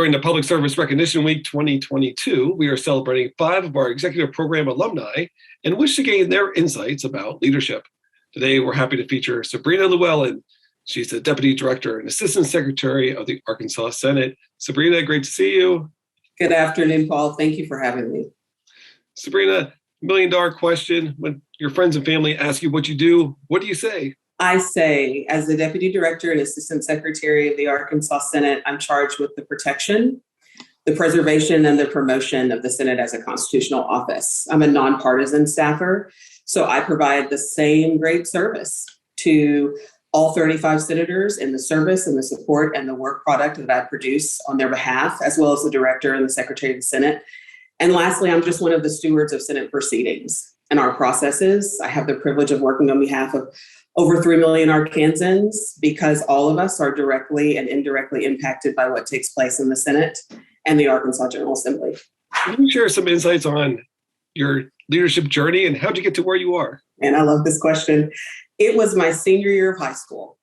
During the Public Service Recognition Week 2022, we are celebrating 5 of our executive program alumni and wish to gain their insights about leadership. Today, we're happy to feature Sabrina Lewellen. She's the Deputy Director and Assistant Secretary of the Arkansas Senate. Sabrina, great to see you. Good afternoon, Paul. Thank you for having me. Sabrina, $1 million question. When your friends and family ask you what you do, what do you say? I say, as the Deputy Director and Assistant Secretary of the Arkansas Senate, I'm charged with the protection, the preservation, and the promotion of the Senate as a constitutional office. I'm a nonpartisan staffer, so I provide the same great service to all 35 senators in the service and the support and the work product that I produce on their behalf, as well as the Director and the Secretary of the Senate. And lastly, I'm just one of the stewards of Senate proceedings and our processes. I have the privilege of working on behalf of over 3 million Arkansans because all of us are directly and indirectly impacted by what takes place in the Senate and the Arkansas General Assembly. Can you share some insights on your leadership journey and how'd you get to where you are? And I love this question. It was my senior year of high school.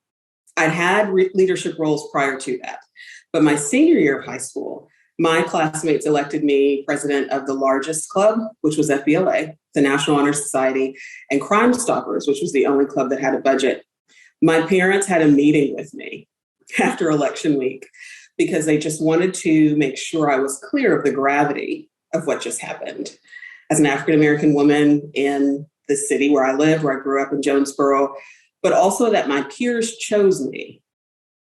I'd had leadership roles prior to that, but my senior year of high school, my classmates elected me president of the largest club, which was FBLA, the National Honor Society, and Crime Stoppers, which was the only club that had a budget. My parents had a meeting with me after election week because they just wanted to make sure I was clear of the gravity of what just happened. As an African-American woman in the city where I lived, where I grew up in Jonesboro, but also that my peers chose me.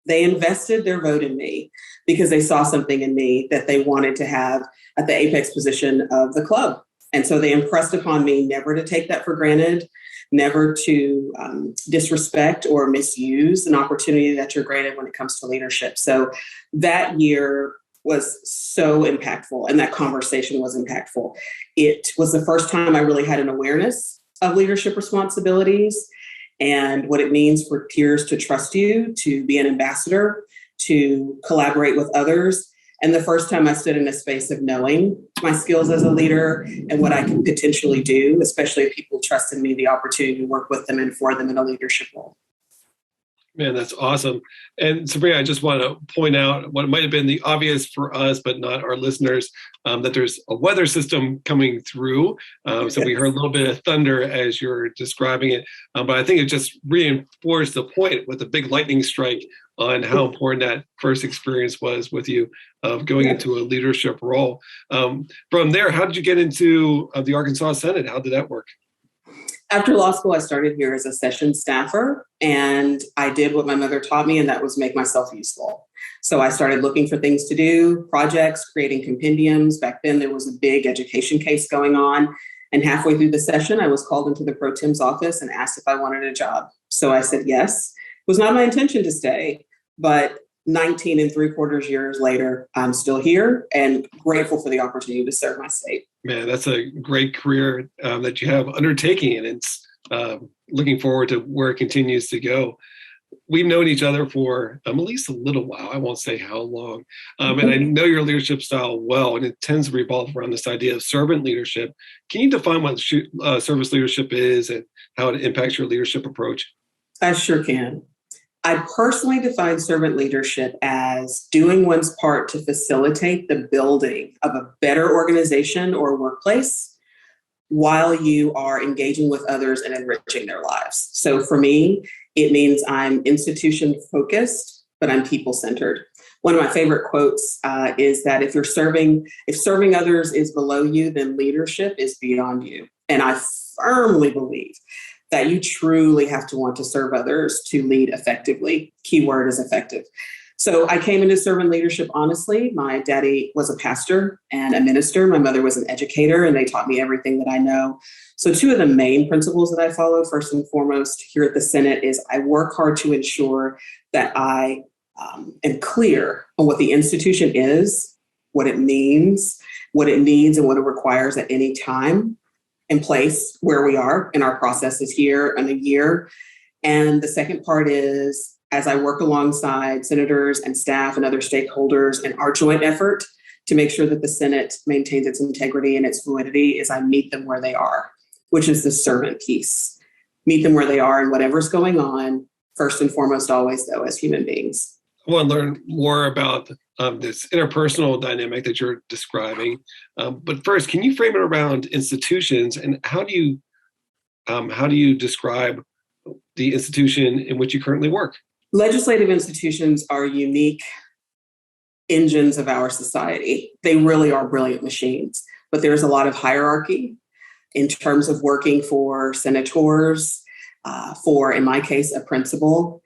They invested their vote in me because they saw something in me that they wanted to have at the apex position of the club. And so they impressed upon me never to take that for granted, never to disrespect or misuse an opportunity that you're granted when it comes to leadership. So that year was so impactful, and that conversation was impactful. It was the first time I really had an awareness of leadership responsibilities and what it means for peers to trust you, to be an ambassador, to collaborate with others. And the first time I stood in a space of knowing my skills as a leader and what I could potentially do, especially if people trusted me the opportunity to work with them and for them in a leadership role. Man, that's awesome. And Sabrina, I just want to point out what might have been the obvious for us, but not our listeners, that there's a weather system coming through. So we heard a little bit of thunder as you're describing it. But I think it just reinforced the point with the big lightning strike on how important that first experience was with you of going into a leadership role. From there, how did you get into the Arkansas Senate? How did that work? After law school, I started here as a session staffer, and I did what my mother taught me, and that was make myself useful. So I started looking for things to do, projects, creating compendiums. Back then, there was a big education case going on. And halfway through the session, I was called into the pro tem's office and asked if I wanted a job. So I said yes. It was not my intention to stay, but 19 3/4 years later, I'm still here and grateful for the opportunity to serve my state. Man, that's a great career that you have undertaking, and it's looking forward to where it continues to go. We've known each other for at least a little while. I won't say how long. And I know your leadership style well, and it tends to revolve around this idea of servant leadership. Can you define what service leadership is and how it impacts your leadership approach? I sure can. I personally define servant leadership as doing one's part to facilitate the building of a better organization or workplace while you are engaging with others and enriching their lives. So for me, it means I'm institution focused, but I'm people centered. One of my favorite quotes is that if serving others is below you, then leadership is beyond you. And I firmly believe that you truly have to want to serve others to lead effectively. Keyword is effective. So I came into servant leadership honestly. My daddy was a pastor and a minister. My mother was an educator, and they taught me everything that I know. So two of the main principles that I follow, first and foremost, here at the Senate is I work hard to ensure that I am clear on what the institution is, what it means, what it needs, and what it requires at any time and place where we are in our processes here in a year. And the second part is, as I work alongside senators and staff and other stakeholders in our joint effort to make sure that the Senate maintains its integrity and its fluidity, is I meet them where they are, which is the servant piece. Meet them where they are and whatever's going on, first and foremost, always though, as human beings. I want to learn more about this interpersonal dynamic that you're describing. But first, can you frame it around institutions, and how do you describe the institution in which you currently work? Legislative institutions are unique engines of our society. They really are brilliant machines, but there's a lot of hierarchy in terms of working for senators, for, in my case, a principal.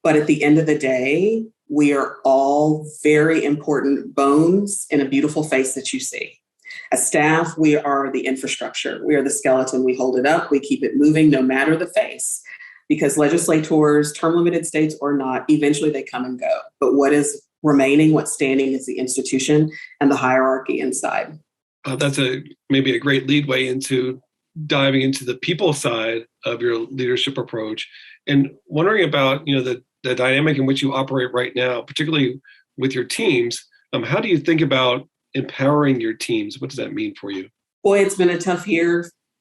But at the end of the day, we are all very important bones in a beautiful face that you see. As staff, we are the infrastructure. We are the skeleton. We hold it up. We keep it moving no matter the face. Because legislators, term limited states or not, eventually they come and go. But what is remaining, what's standing is the institution and the hierarchy inside. That's maybe a great leadway into diving into the people side of your leadership approach, and wondering about the dynamic in which you operate right now, particularly with your teams. How do you think about empowering your teams? What does that mean for you? Boy, it's been a tough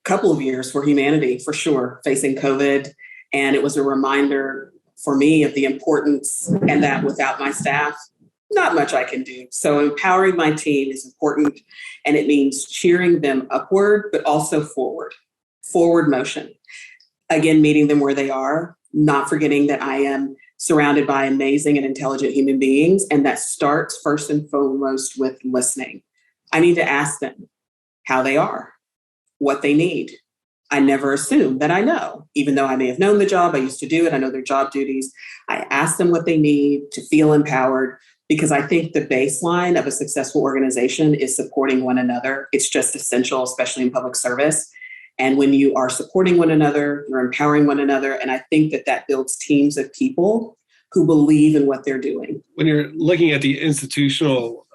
couple of years for humanity, for sure, facing COVID. And it was a reminder for me of the importance, and that without my staff, not much I can do. So empowering my team is important, and it means cheering them upward, but also forward motion. Again, meeting them where they are, not forgetting that I am surrounded by amazing and intelligent human beings. And that starts first and foremost with listening. I need to ask them how they are, what they need. I never assume that I know, even though I may have known the job, I used to do it, I know their job duties. I ask them what they need to feel empowered, because I think the baseline of a successful organization is supporting one another. It's just essential, especially in public service. And when you are supporting one another, you're empowering one another. And I think that builds teams of people who believe in what they're doing. When you're looking at the institutional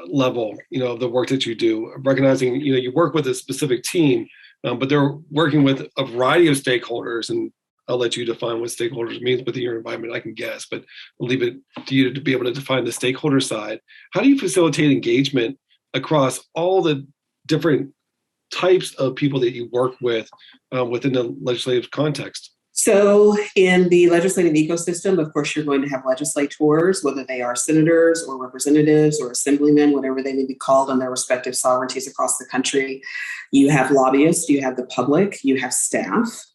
level, of the work that you do, recognizing, you work with a specific team, but they're working with a variety of stakeholders, and I'll let you define what stakeholders means within your environment. I can guess, but I'll leave it to you to be able to define the stakeholder side. How do you facilitate engagement across all the different types of people that you work with within the legislative context? So in the legislative ecosystem, of course, you're going to have legislators, whether they are senators or representatives or assemblymen, whatever they may be called on their respective sovereignties across the country. You have lobbyists, you have the public, you have staff.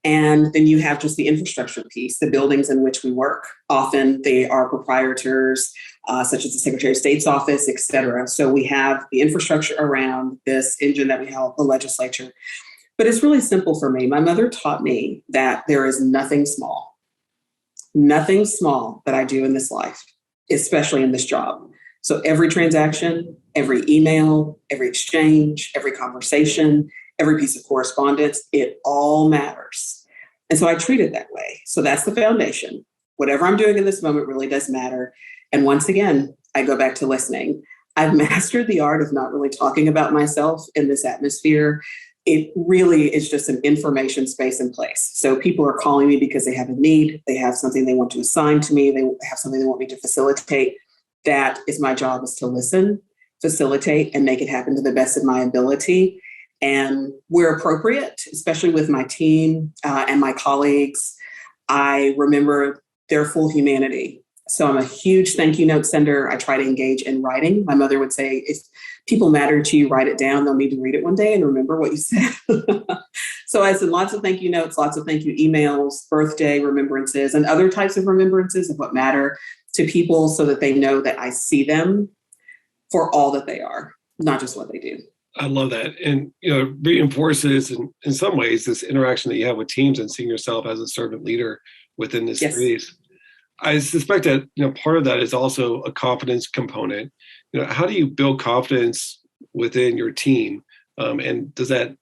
And then you have just the infrastructure piece, the buildings in which we work. Often they are proprietors, such as the Secretary of State's office, et cetera. So we have the infrastructure around this engine that we have, the legislature. But it's really simple for me. My mother taught me that there is nothing small that I do in this life, especially in this job. So every transaction, every email, every exchange, every conversation, every piece of correspondence, it all matters. And so I treat it that way. So that's the foundation. Whatever I'm doing in this moment really does matter. And once again, I go back to listening. I've mastered the art of not really talking about myself in this atmosphere. It really is just an information space and place. So people are calling me because they have a need, they have something they want to assign to me, they have something they want me to facilitate. That is my job, is to listen, facilitate, and make it happen to the best of my ability. And where appropriate, especially with my team and my colleagues, I remember their full humanity. So I'm a huge thank you note sender. I try to engage in writing. My mother would say, if people matter to you, write it down. They'll need to read it one day and remember what you said. So I send lots of thank you notes, lots of thank you emails, birthday remembrances, and other types of remembrances of what matter to people, so that they know that I see them for all that they are, not just what they do. I love that. And, reinforces in some ways this interaction that you have with teams and seeing yourself as a servant leader within this space. I suspect that, part of that is also a confidence component. How do you build confidence within your team? And does that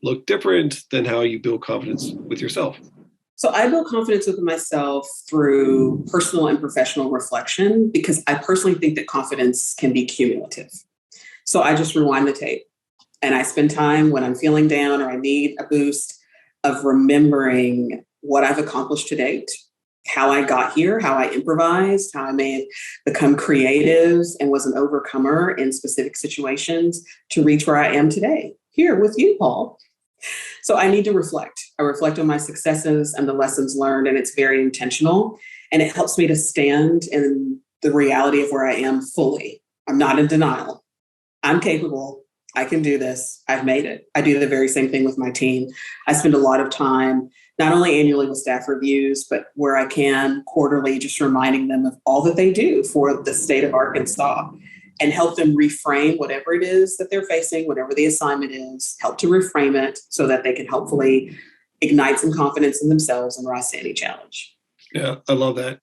look different than how you build confidence with yourself? So I build confidence with myself through personal and professional reflection, because I personally think that confidence can be cumulative. So I just rewind the tape and I spend time when I'm feeling down or I need a boost of remembering what I've accomplished to date, how I got here, how I improvised, how I may have become creative and was an overcomer in specific situations to reach where I am today, here with you, Paul. So I need to reflect. I reflect on my successes and the lessons learned, and it's very intentional. And it helps me to stand in the reality of where I am fully. I'm not in denial. I'm capable. I can do this. I've made it. I do the very same thing with my team. I spend a lot of time, not only annually with staff reviews, but where I can quarterly, just reminding them of all that they do for the state of Arkansas and help them reframe whatever it is that they're facing, whatever the assignment is, help to reframe it so that they can hopefully ignite some confidence in themselves and rise to any challenge. Yeah, I love that.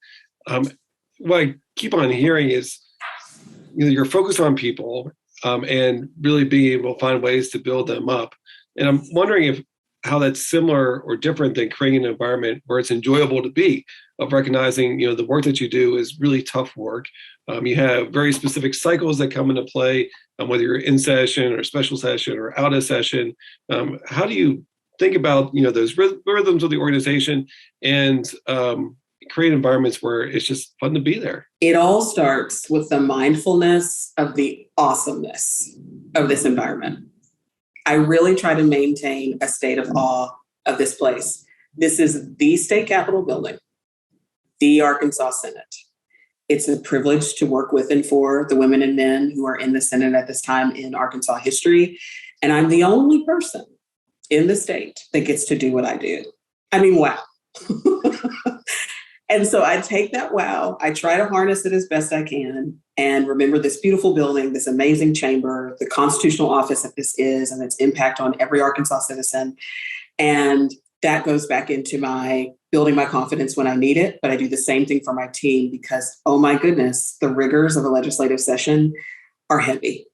What I keep on hearing is, you're focused on people and really being able to find ways to build them up. And I'm wondering how that's similar or different than creating an environment where it's enjoyable to be, of recognizing, the work that you do is really tough work. You have very specific cycles that come into play, whether you're in session or special session or out of session. How do you think about, those rhythms of the organization and create environments where it's just fun to be there? It all starts with the mindfulness of the awesomeness of this environment. I really try to maintain a state of awe of this place. This is the state capitol building, the Arkansas Senate. It's a privilege to work with and for the women and men who are in the Senate at this time in Arkansas history. And I'm the only person in the state that gets to do what I do. I mean, wow. And so I take that wow, I try to harness it as best I can and remember this beautiful building, this amazing chamber, the constitutional office that this is and its impact on every Arkansas citizen. And that goes back into my building my confidence when I need it. But I do the same thing for my team because, oh my goodness, the rigors of a legislative session are heavy.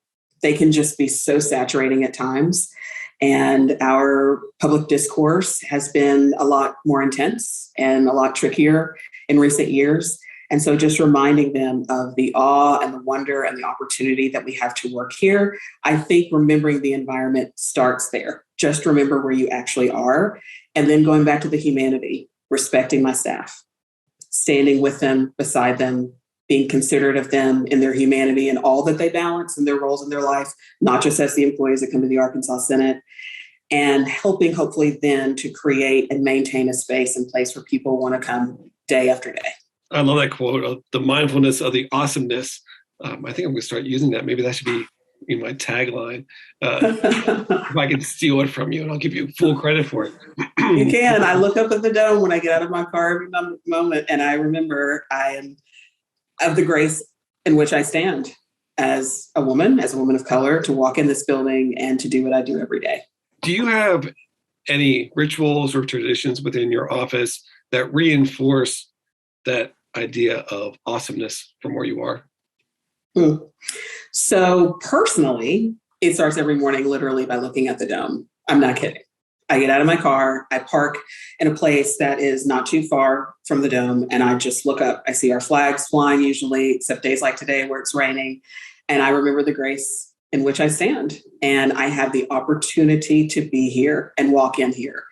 They can just be so saturating at times. And our public discourse has been a lot more intense and a lot trickier in recent years. And so just reminding them of the awe and the wonder and the opportunity that we have to work here. I think remembering the environment starts there. Just remember where you actually are. And then going back to the humanity, respecting my staff, standing with them, beside them, being considerate of them in their humanity and all that they balance in their roles in their life, not just as the employees that come to the Arkansas Senate, and helping hopefully then to create and maintain a space and place where people want to come day after day. I love that quote of the mindfulness of the awesomeness. I think I'm going to start using that. Maybe that should be in my tagline. If I can steal it from you, and I'll give you full credit for it. You can. I look up at the dome when I get out of my car every moment, and I remember I am of the grace in which I stand as a woman of color, to walk in this building and to do what I do every day. Do you have any rituals or traditions within your office that reinforce that idea of awesomeness from where you are? So personally, it starts every morning literally by looking at the dome. I'm not kidding. I get out of my car, I park in a place that is not too far from the dome, and I just look up. I see our flags flying usually, except days like today where it's raining. And I remember the grace in which I stand. And I have the opportunity to be here and walk in here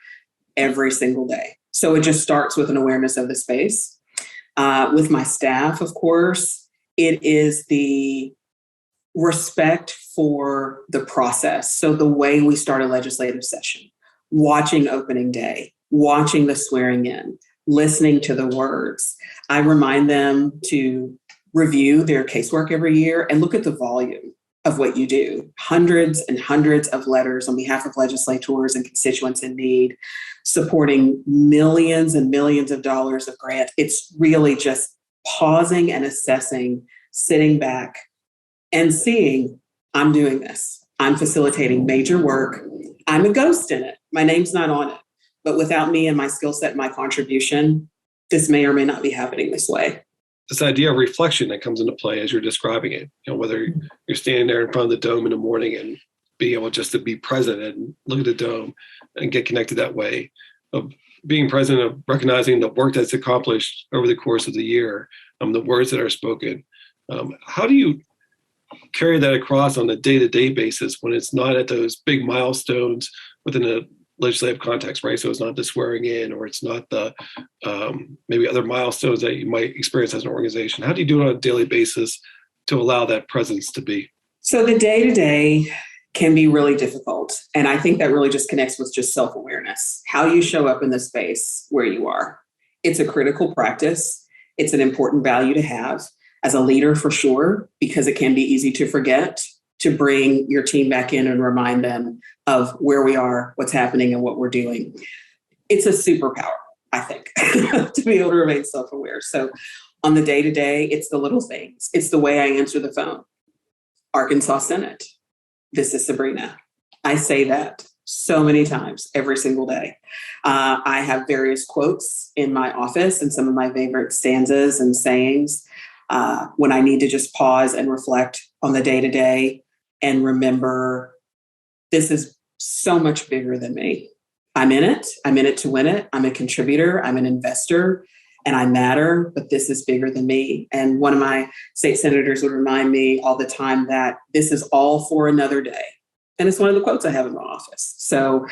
every single day. So it just starts with an awareness of the space. With my staff, of course, it is the respect for the process. So the way we start a legislative session, watching opening day, watching the swearing in, listening to the words. I remind them to review their casework every year and look at the volume of what you do. Hundreds and hundreds of letters on behalf of legislators and constituents in need, supporting millions and millions of dollars of grants. It's really just pausing and assessing, sitting back and seeing, I'm doing this. I'm facilitating major work. I'm a ghost in it. My name's not on it. But without me and my skill set and my contribution, this may or may not be happening this way. This idea of reflection that comes into play as you're describing it, whether you're standing there in front of the dome in the morning and being able just to be present and look at the dome and get connected that way, of being present, of recognizing the work that's accomplished over the course of the year, the words that are spoken. How do you carry that across on a day-to-day basis when it's not at those big milestones within a legislative context, right? So it's not the swearing in, or it's not the maybe other milestones that you might experience as an organization. How do you do it on a daily basis to allow that presence to be? So the day-to-day can be really difficult. And I think that really just connects with just self-awareness, how you show up in the space where you are. It's a critical practice. It's an important value to have. as a leader for sure, because it can be easy to forget to bring your team back in and remind them of where we are, what's happening, and what we're doing. It's a superpower, I think, to be able to remain self-aware. So on the day-to-day, it's the little things. It's the way I answer the phone. Arkansas Senate. This is Sabrina. I say that so many times every single day. I have various quotes in my office and some of my favorite stanzas and sayings when I need to just pause and reflect on the day-to-day and remember this is so much bigger than me. I'm in it. I'm in it to win it. I'm a contributor. I'm an investor, and I matter, but this is bigger than me. And one of my state senators would remind me all the time that this is all for another day. And it's one of the quotes I have in my office. So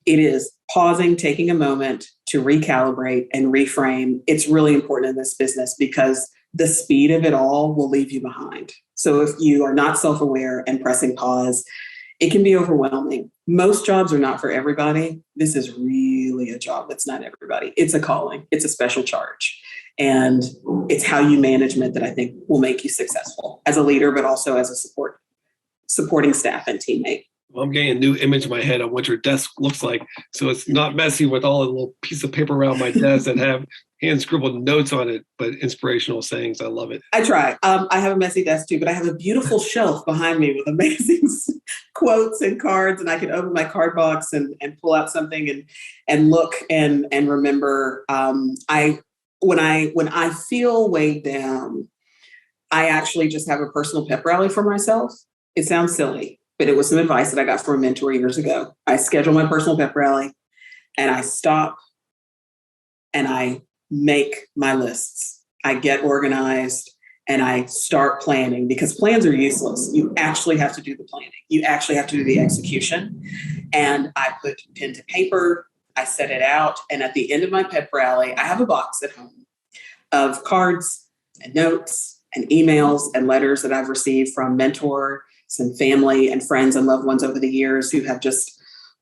it is pausing, taking a moment to recalibrate and reframe. It's really important in this business because the speed of it all will leave you behind. So if you are not self-aware and pressing pause, it can be overwhelming. Most jobs are not for everybody. This is really a job that's not everybody. It's a calling. It's a special charge. And it's how you manage it that I think will make you successful as a leader, but also as a supporting staff and teammate. Well, I'm getting a new image in my head on what your desk looks like. So it's not messy with all the little piece of paper around my desk that have hand scribbled notes on it, but inspirational sayings. I love it. I try. I have a messy desk too, but I have a beautiful shelf behind me with amazing quotes and cards, and I can open my card box and pull out something and look and remember. When I feel weighed down, I actually just have a personal pep rally for myself. It sounds silly, but it was some advice that I got from a mentor years ago. I schedule my personal pep rally and I stop and I make my lists. I get organized and I start planning, because plans are useless. You actually have to do the planning. You actually have to do the execution. And I put pen to paper, I set it out. And at the end of my pep rally, I have a box at home of cards and notes and emails and letters that I've received from mentors and family and friends and loved ones over the years who have just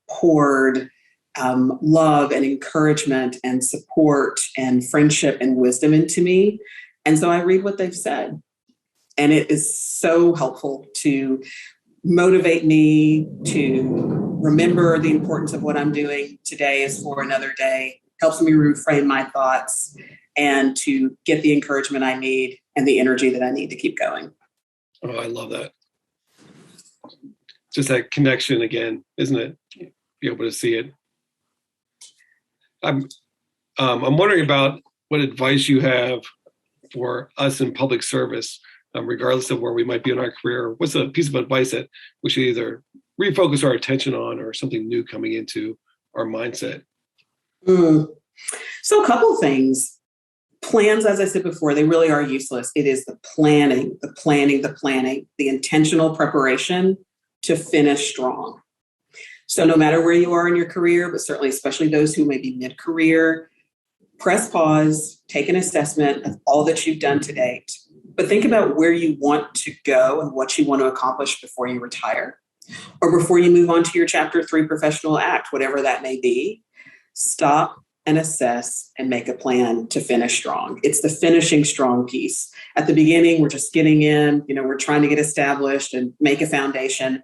poured love and encouragement and support and friendship and wisdom into me. And so I read what they've said. And it is so helpful to motivate me to remember the importance of what I'm doing today is for another day, helps me reframe my thoughts and to get the encouragement I need and the energy that I need to keep going. Oh, I love that. Just that connection again, isn't it? Be able to see it. I'm wondering about what advice you have for us in public service, regardless of where we might be in our career. What's a piece of advice that we should either refocus our attention on or something new coming into our mindset? So a couple things. Plans, as I said before, they really are useless. It is the planning, the intentional preparation to finish strong. So no matter where you are in your career, but certainly especially those who may be mid-career, press pause, take an assessment of all that you've done to date, but think about where you want to go and what you want to accomplish before you retire or before you move on to your Chapter 3 professional act, whatever that may be. Stop and assess and make a plan to finish strong. It's the finishing strong piece. At the beginning, we're just getting in, we're trying to get established and make a foundation,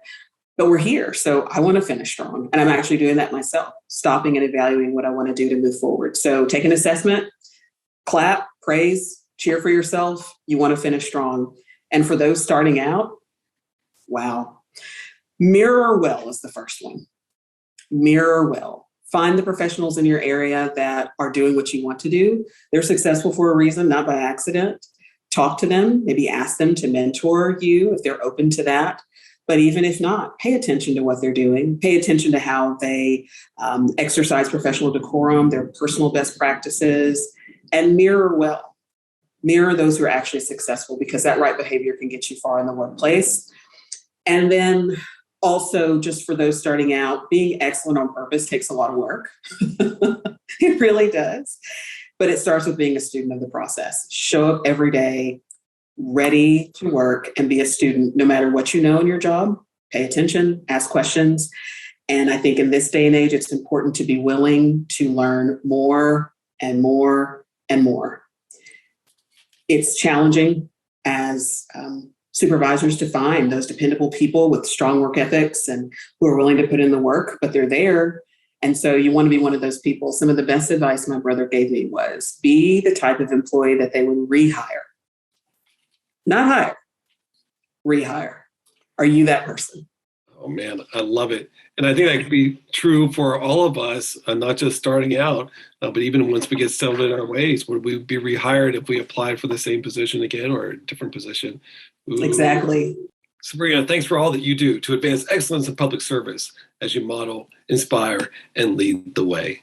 but we're here. So I want to finish strong. And I'm actually doing that myself, stopping and evaluating what I want to do to move forward. So take an assessment, clap, praise, cheer for yourself. You want to finish strong. And for those starting out, wow. Mirror well is the first one. Mirror well. Find the professionals in your area that are doing what you want to do. They're successful for a reason, not by accident. Talk to them, maybe ask them to mentor you if they're open to that. But even if not, pay attention to what they're doing. Pay attention to how they exercise professional decorum, their personal best practices, and mirror well. Mirror those who are actually successful, because that right behavior can get you far in the workplace. And then also, just for those starting out, being excellent on purpose takes a lot of work. It really does. But it starts with being a student of the process. Show up every day, ready to work and be a student, no matter what you know in your job. Pay attention, ask questions. And I think in this day and age, it's important to be willing to learn more and more and more. It's challenging as supervisors to find those dependable people with strong work ethics and who are willing to put in the work, but they're there. And so you want to be one of those people. Some of the best advice my brother gave me was be the type of employee that they would rehire. Not hire, rehire. Are you that person? Oh man, I love it. And I think that could be true for all of us, not just starting out, but even once we get settled in our ways, would we be rehired if we applied for the same position again or a different position? Ooh. Exactly. Sabrina, thanks for all that you do to advance excellence in public service as you model, inspire, and lead the way.